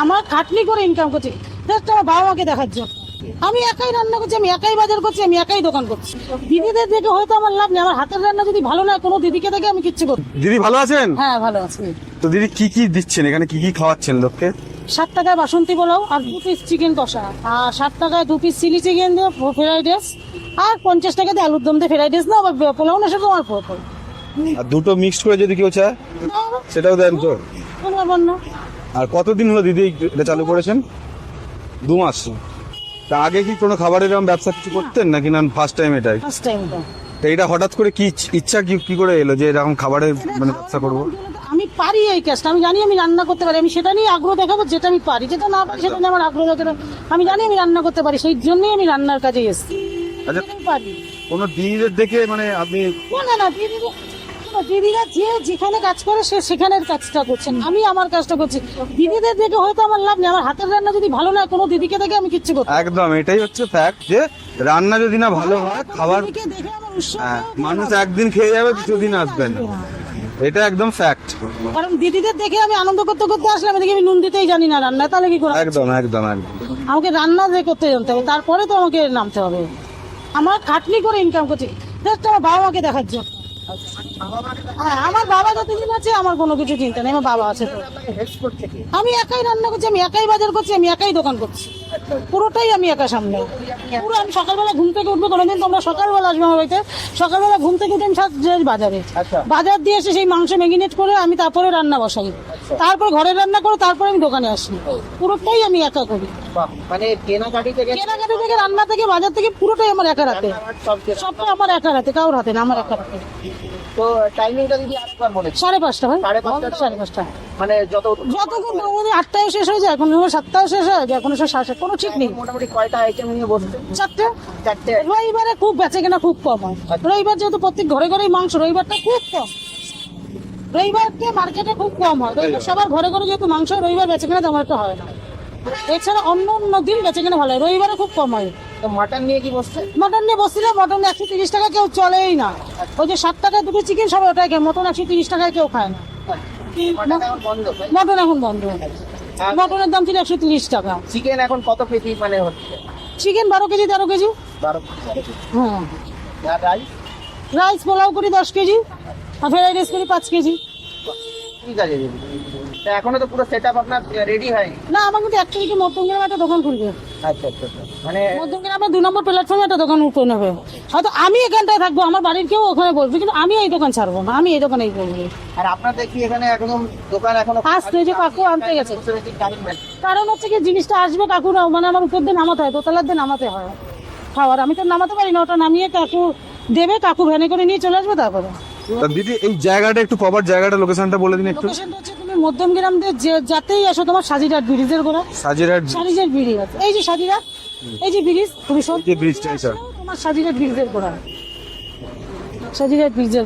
আমার খাটনি করে ইনকাম করছি, জাস্ট আমার বাবা মাকে দেখার জন্য। আমি একাই রান্না করছি, আমি একাই বাজার করছি, আমি একাই দোকান করছি। দিদিদের দেখে হয়তো আমার লাভ নেই, আমার হাতের রান্না যদি ভালো না, কোনো দিদিকে দেখে আমি কিচ্ছু করি। দিদি ভালো আছেন? হ্যাঁ, ভালো আছি। তো দিদি কি কি দিচ্ছেন এখানে, কি কি খাওয়াচ্ছেন লোককে? 7 টাকায় বাসন্তী পোলাও আর 2 পিস চিকেন কষা, আর 7 টাকায় 2 পিস চিলি চিকেন দিয়ে ফ্রাইড রাইস, আর 50 টাকা দিয়ে আলুর দম দিয়ে ফ্রাইড রাইস না, আবার পোলাও না, সেটা আমার পোলাও। আর দুটো মিক্সড করে যদি কেউ চায় সেটাও দেন তো? বন্য আর কতদিন হলো দিদি এটা চালু করেছেন? 2 মাস। তা আগে কি কোনো খাবারের এরকম ব্যবসা কিছু করতেন নাকি না ফার্স্ট টাইম এটাই? First time. তো এটা হঠাৎ করে কি ইচ্ছা কি করে এলো যে এরকম খাবারের মানে ব্যবসা করবো? আমি পারি এই কাজটা, আমি জানি আমি রান্না করতে পারি, আমি সেটা নিয়ে আগ্রহ দেখাবো। যেটা আমি পারি, যেটা না পারি সেটা নিয়ে আমার আগ্রহ দেখাবো। আমি জানি আমি রান্না করতে পারি, সেই জন্যই আমি রান্নার কাজে এসেছি। আচ্ছা, আমি পারি। কোনো দিদিদের দেখে মানে আপনি? না, দিদিরা যে যেখানে কাজ করে সে সেখানের কাজটা করছেন, আমি আমার কাজটা করছি। দিদিদের দেখে হয়তো আমার লাভ নেই, আমার হাতের রান্না যদি ভালো না, কোনো দিদিকে দেখে আমি কিচ্ছু করতে। একদম এটাই হচ্ছে ফ্যাক্ট, যে রান্না যদি না ভালো হয় খাবার দিদিকে দেখে আমার উৎসাহ মানুষ একদিন খেয়ে যাবে, কিছুদিন আসবেন, এটা একদম ফ্যাক্ট। কারণ দিদিদের দেখে আমি আনন্দ করতে করতে আসলাম, এদিকে আমি নুন দিতেই জানি না রান্না, তাহলে কি করে? একদম একদম একদম আমাকে রান্না করতে জানতে হবে, তারপরে তো আমাকে নামতে হবে। আমার খাটনি করে ইনকাম করছি, জাস্ট আমার বাবা মাকে দেখার জন্য। হ্যাঁ, আমার বাবা যতদিন আছে আমার কোনো কিছু চিন্তা নেই, আমার বাবা আছে তো। আমি একাই রান্না করছি, আমি একাই বাজার করছি, আমি একাই দোকান করছি, পুরোটাই আমি একা সামনে। পুরো আমি সকালবেলা ঘুম থেকে উঠবো, কোনোদিন তোমরা সকালবেলা আসবে আমার বাড়িতে, সকালবেলা ঘুম থেকে উঠে আমি যাই বাজারে, বাজার দিয়ে এসে সেই মাংস ম্যাগিনেট করে আমি তারপরে রান্না বসাই, তারপর ঘরে রান্না করে তারপরে আমি দোকানে আসি। পুরোটাই আমি একা করি, মানে কেনাকাটি থেকে রান্না থেকে বাজার থেকে পুরোটাই আমার একা রাতে, সবটা আমার একা রাতে, কারোর হাতে না, আমার একা রাতে। তো টাইমিংটা দিদি আরেকবার বলে 5:30 ভাই, 5:30 5:30। মানে যতক্ষণ 8টায় শেষ হয়ে যায়, এখন 7টাও শেষ হয়ে যায়, এখন 7:30, কোনো ঠিক নেই। মোটামুটি কয়টা আইটেম নিয়ে বসছে? 4টে। রবিবারে খুব বেচে কেনা খুব কম হয়, রবিবার যেহেতু প্রত্যেক ঘরে ঘরেই মাংস, রবিবারটা খুব কম। রবিবারকে মার্কেটে খুব কম হয়, সবার ঘরে ঘরে যেহেতু মাংস, রবিবার বেচে কেনা তেমন একটা হয় না। এছাড়া অন্য অন্য দিন বেচে কেনা ভালো হয়, রবিবারে খুব কম হয়। তো মাটন নিয়ে কি বসছে? মটন নিয়ে বসছিলাম, মটন 130 টাকা কেউ চলেই না। ওই যে 7 টাকায় 2 চিকেন, সবাই ওটাই খায়। মটন 130 টাকায় কেউ খায় না। মাটন এখন বন্ধ। মটন এখন বন্ধ। মটনের দাম ছিল 130 টাকা। চিকেন এখন কত কেজি মানে হচ্ছে? Chicken 12 KG 13 KG. 12 হ্যাঁ, আর রাইস? রাইস পোলাও করি 10 কেজি, আর ফ্রাইড রাইস করি 5 কেজি। ঠিক আছে দিদি। তা এখনো তো পুরো সেটআপ আপনার রেডি হয়নি? না, আমার কিন্তু 1 তারিখে মধ্যমগ্রামে একটা দোকান খুলবে। আচ্ছা। মানে মধ্যমগ্রামে 2 নম্বর প্ল্যাটফর্মে একটা দোকান উঠে নেবে। হয়তো আমি এখানটায় থাকবো, আমার বাড়ির কেউ ওখানে বসবে, কিন্তু আমি এই দোকান ছাড়বো না, আমি এই দোকানেই বসবো। আর আপনার দেখি এখানে একদম দোকান এখনো আসতে যে কাকু আনতে গেছে, টাইম নেই। কারণ হচ্ছে কি জিনিসটা আসবে কাকুরা, মানে আমার উপর দিয়ে নামাতে হয়, দোতলার দিয়ে নামাতে হয় খাবার, আমি তো নামাতে পারি না, ওটা নামিয়ে কাকু দেবে, কাকু ভ্যানে করে নিয়ে চলে আসবে। তারপরে তা দিদি এই জায়গাটা একটু প্রপার জায়গাটা, লোকেশনটা বলে দিন একটু। লোকেশনটা হচ্ছে তুমি মধ্যমগ্রাম দিয়ে যাতেই আসো, তোমার সাজিরাট ব্রিজের গোড়া, সাজিরাট ব্রিজ আছে, এই যে সাজিরাট, এই যে ব্রিজ, তুমি যে ব্রিজটা, তোমার সাজিরাট ব্রিজের গোড়া, সাজিরাট ব্রিজের